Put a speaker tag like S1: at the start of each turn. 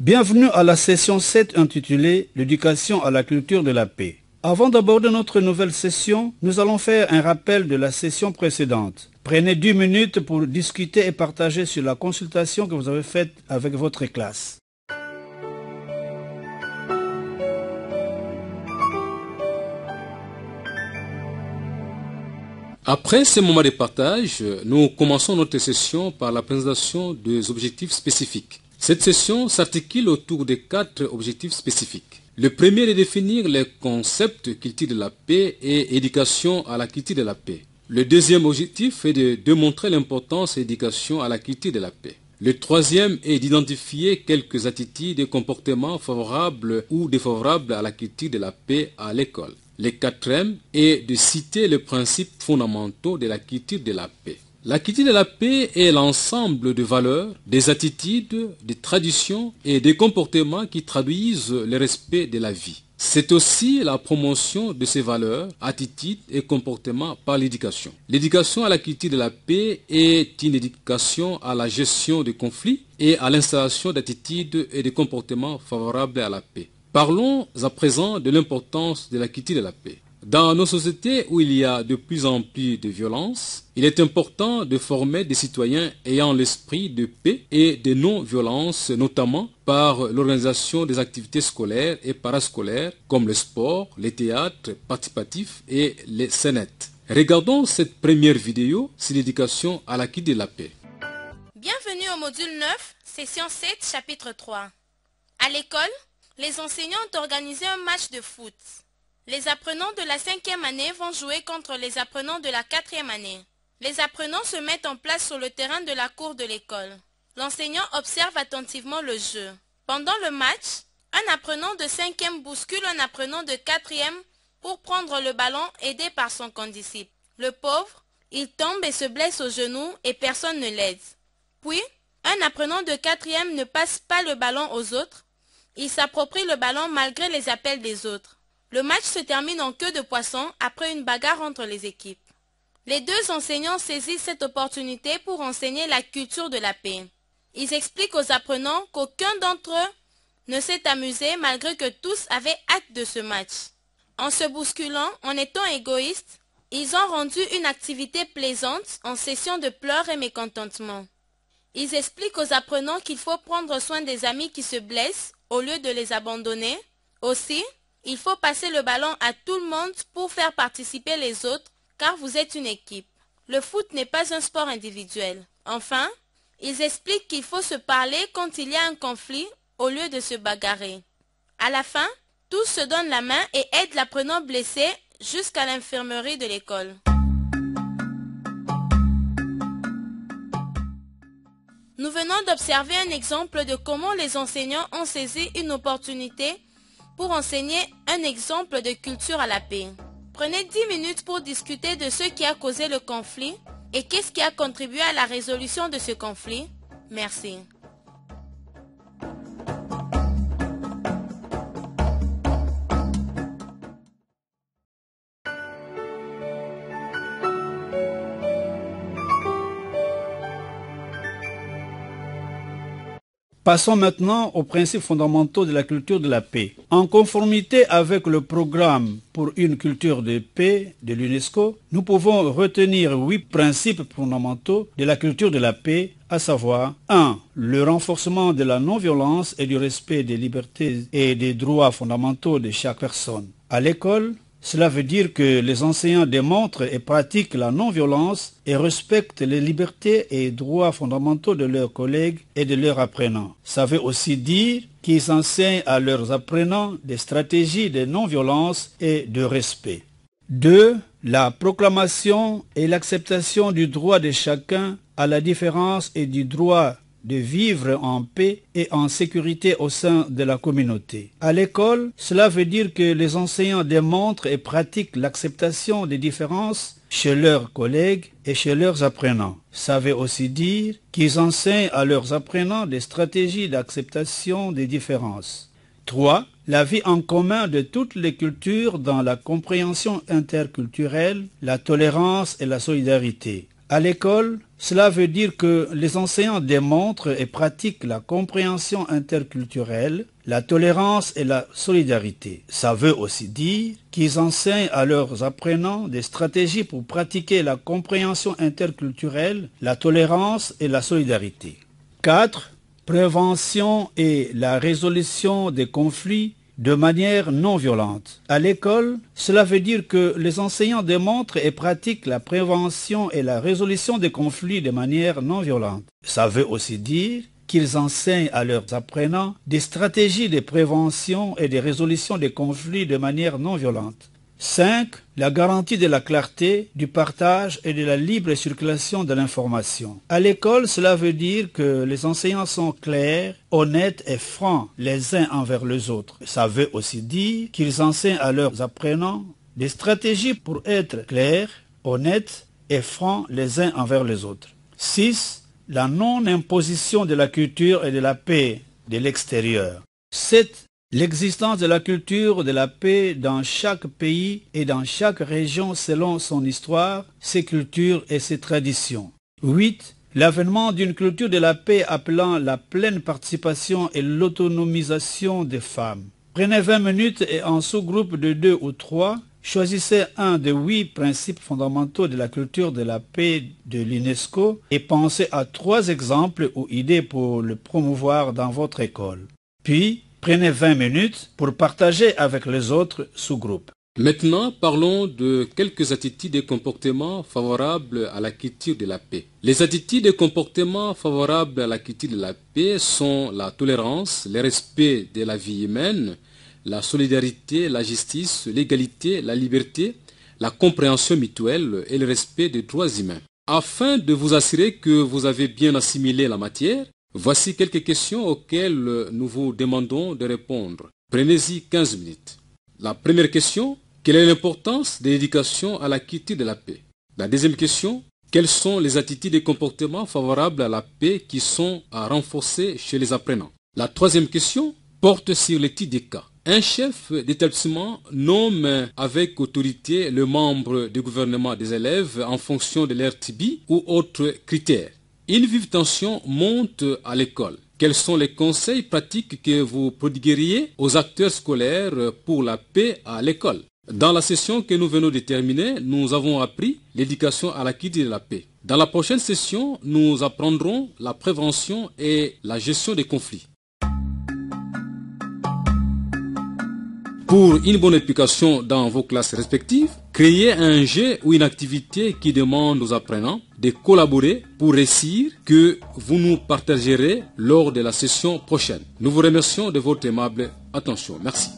S1: Bienvenue à la session 7 intitulée « L'éducation à la culture de la paix ». Avant d'aborder notre nouvelle session, nous allons faire un rappel de la session précédente. Prenez 10 minutes pour discuter et partager sur la consultation que vous avez faite avec votre classe.
S2: Après ce moment de partage, nous commençons notre session par la présentation des objectifs spécifiques. Cette session s'articule autour de 4 objectifs spécifiques. Le premier est de définir les concepts culture de la paix et éducation à la culture de la paix. Le deuxième objectif est de démontrer l'importance de l'éducation à la culture de la paix. Le troisième est d'identifier quelques attitudes et comportements favorables ou défavorables à la culture de la paix à l'école. Le quatrième est de citer les principes fondamentaux de la culture de la paix. La culture de la paix est l'ensemble de valeurs, des attitudes, des traditions et des comportements qui traduisent le respect de la vie. C'est aussi la promotion de ces valeurs, attitudes et comportements par l'éducation. L'éducation à la culture de la paix est une éducation à la gestion des conflits et à l'installation d'attitudes et de comportements favorables à la paix. Parlons à présent de l'importance de la culture de la paix. Dans nos sociétés où il y a de plus en plus de violence, il est important de former des citoyens ayant l'esprit de paix et de non-violence, notamment par l'organisation des activités scolaires et parascolaires comme le sport, les théâtres participatifs et les scénettes. Regardons cette première vidéo sur l'éducation à la culture de la paix.
S3: Bienvenue au module 9, session 7, chapitre 3. À l'école, les enseignants ont organisé un match de foot. Les apprenants de la 5e année vont jouer contre les apprenants de la 4e année. Les apprenants se mettent en place sur le terrain de la cour de l'école. L'enseignant observe attentivement le jeu. Pendant le match, un apprenant de 5e bouscule un apprenant de 4e pour prendre le ballon aidé par son condisciple. Le pauvre, il tombe et se blesse au genou et personne ne l'aide. Puis, un apprenant de 4e ne passe pas le ballon aux autres. Il s'approprie le ballon malgré les appels des autres. Le match se termine en queue de poisson après une bagarre entre les équipes. Les deux enseignants saisissent cette opportunité pour enseigner la culture de la paix. Ils expliquent aux apprenants qu'aucun d'entre eux ne s'est amusé malgré que tous avaient hâte de ce match. En se bousculant, en étant égoïstes, ils ont rendu une activité plaisante en cessant de pleurs et mécontentement. Ils expliquent aux apprenants qu'il faut prendre soin des amis qui se blessent au lieu de les abandonner. Aussi, il faut passer le ballon à tout le monde pour faire participer les autres, car vous êtes une équipe. Le foot n'est pas un sport individuel. Enfin, ils expliquent qu'il faut se parler quand il y a un conflit au lieu de se bagarrer. À la fin, tous se donnent la main et aident l'apprenant blessé jusqu'à l'infirmerie de l'école. Nous venons d'observer un exemple de comment les enseignants ont saisi une opportunité pour enseigner un exemple de culture à la paix. Prenez 10 minutes pour discuter de ce qui a causé le conflit et qu'est-ce qui a contribué à la résolution de ce conflit. Merci.
S1: Passons maintenant aux principes fondamentaux de la culture de la paix. En conformité avec le programme pour une culture de paix de l'UNESCO, nous pouvons retenir 8 principes fondamentaux de la culture de la paix, à savoir 1. Le renforcement de la non-violence et du respect des libertés et des droits fondamentaux de chaque personne. À l'école, cela veut dire que les enseignants démontrent et pratiquent la non-violence et respectent les libertés et droits fondamentaux de leurs collègues et de leurs apprenants. Ça veut aussi dire qu'ils enseignent à leurs apprenants des stratégies de non-violence et de respect. 2. La proclamation et l'acceptation du droit de chacun à la différence et du droit de vivre en paix et en sécurité au sein de la communauté. À l'école, cela veut dire que les enseignants démontrent et pratiquent l'acceptation des différences chez leurs collègues et chez leurs apprenants. Ça veut aussi dire qu'ils enseignent à leurs apprenants des stratégies d'acceptation des différences. 3. La vie en commun de toutes les cultures dans la compréhension interculturelle, la tolérance et la solidarité. À l'école, cela veut dire que les enseignants démontrent et pratiquent la compréhension interculturelle, la tolérance et la solidarité. Ça veut aussi dire qu'ils enseignent à leurs apprenants des stratégies pour pratiquer la compréhension interculturelle, la tolérance et la solidarité. 4. Prévention et la résolution des conflits de manière non violente. À l'école, cela veut dire que les enseignants démontrent et pratiquent la prévention et la résolution des conflits de manière non violente. Ça veut aussi dire qu'ils enseignent à leurs apprenants des stratégies de prévention et de résolution des conflits de manière non violente. 5. La garantie de la clarté, du partage et de la libre circulation de l'information. À l'école, cela veut dire que les enseignants sont clairs, honnêtes et francs les uns envers les autres. Ça veut aussi dire qu'ils enseignent à leurs apprenants des stratégies pour être clairs, honnêtes et francs les uns envers les autres. 6. La non-imposition de la culture et de la paix de l'extérieur. 7. L'existence de la culture de la paix dans chaque pays et dans chaque région selon son histoire, ses cultures et ses traditions. 8. L'avènement d'une culture de la paix appelant la pleine participation et l'autonomisation des femmes. Prenez 20 minutes et en sous-groupe de 2 ou 3, choisissez un des 8 principes fondamentaux de la culture de la paix de l'UNESCO et pensez à 3 exemples ou idées pour le promouvoir dans votre école. Puis, prenez 20 minutes pour partager avec les autres sous-groupes.
S2: Maintenant, parlons de quelques attitudes et comportements favorables à la culture de la paix. Les attitudes et comportements favorables à la culture de la paix sont la tolérance, le respect de la vie humaine, la solidarité, la justice, l'égalité, la liberté, la compréhension mutuelle et le respect des droits humains. Afin de vous assurer que vous avez bien assimilé la matière, voici quelques questions auxquelles nous vous demandons de répondre. Prenez-y 15 minutes. La première question, quelle est l'importance de l'éducation à la culture de la paix? La deuxième question, quelles sont les attitudes et comportements favorables à la paix qui sont à renforcer chez les apprenants? La troisième question porte sur l'étude des cas. Un chef d'établissement nomme avec autorité le membre du gouvernement des élèves en fonction de leur TB ou autres critères. Une vive tension monte à l'école. Quels sont les conseils pratiques que vous prodigueriez aux acteurs scolaires pour la paix à l'école? Dans la session que nous venons de terminer, nous avons appris l'éducation à la culture de la paix. Dans la prochaine session, nous apprendrons la prévention et la gestion des conflits. Pour une bonne application dans vos classes respectives, créez un jeu ou une activité qui demande aux apprenants de collaborer pour réussir que vous nous partagerez lors de la session prochaine. Nous vous remercions de votre aimable attention. Merci.